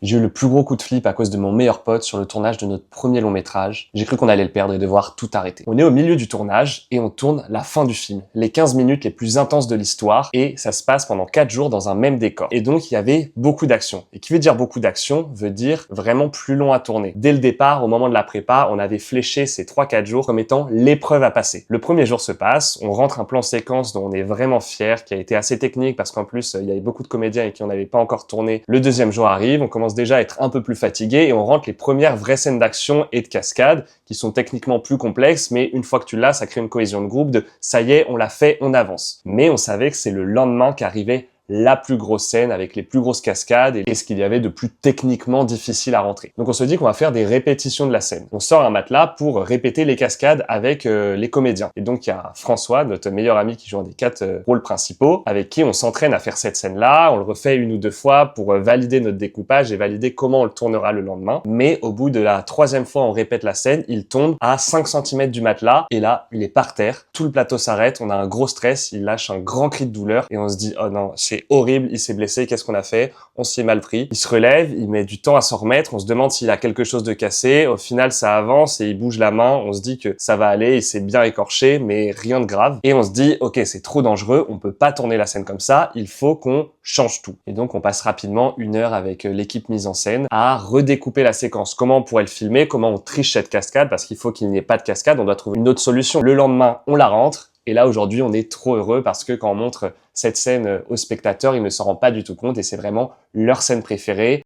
J'ai eu le plus gros coup de flip à cause de mon meilleur pote sur le tournage de notre premier long métrage. J'ai cru qu'on allait le perdre et devoir tout arrêter. On est au milieu du tournage et on tourne la fin du film, les 15 minutes les plus intenses de l'histoire, et ça se passe pendant 4 jours dans un même décor. Et donc il y avait beaucoup d'action. Et qui veut dire beaucoup d'action veut dire vraiment plus long à tourner. Dès le départ, au moment de la prépa, on avait fléché ces 3-4 jours comme étant l'épreuve à passer. Le premier jour se passe, on rentre un plan séquence dont on est vraiment fier, qui a été assez technique parce qu'en plus il y avait beaucoup de comédiens et qui n'en avaient pas encore tourné. Le deuxième jour arrive, on commence déjà à être un peu plus fatigué et on rentre les premières vraies scènes d'action et de cascade qui sont techniquement plus complexes, mais une fois que tu l'as, ça crée une cohésion de groupe de ça y est, on l'a fait, on avance. Mais on savait que c'est le lendemain qu'arrivait la plus grosse scène avec les plus grosses cascades et ce qu'il y avait de plus techniquement difficile à rentrer. Donc on se dit qu'on va faire des répétitions de la scène. On sort un matelas pour répéter les cascades avec les comédiens. Et donc il y a François, notre meilleur ami qui joue un des 4 rôles principaux, avec qui on s'entraîne à faire cette scène-là. On le refait 1 ou 2 fois pour valider notre découpage et valider comment on le tournera le lendemain. Mais au bout de la 3e fois, on répète la scène, il tombe à 5 cm du matelas et là, il est par terre. Tout le plateau s'arrête, on a un gros stress, il lâche un grand cri de douleur et on se dit « Oh non, c'est horrible, il s'est blessé, qu'est-ce qu'on a fait ?» On s'y est mal pris. Il se relève, il met du temps à s'en remettre, on se demande s'il a quelque chose de cassé. Au final, ça avance et il bouge la main. On se dit que ça va aller, il s'est bien écorché, mais rien de grave. Et on se dit, ok, c'est trop dangereux, on peut pas tourner la scène comme ça, il faut qu'on change tout. Et donc, on passe rapidement 1 heure avec l'équipe mise en scène à redécouper la séquence. Comment on pourrait le filmer, comment on triche cette cascade, parce qu'il faut qu'il n'y ait pas de cascade, on doit trouver une autre solution. Le lendemain, on la rentre. Et là, aujourd'hui, on est trop heureux parce que quand on montre cette scène aux spectateurs, ils ne s'en rendent pas du tout compte et c'est vraiment leur scène préférée.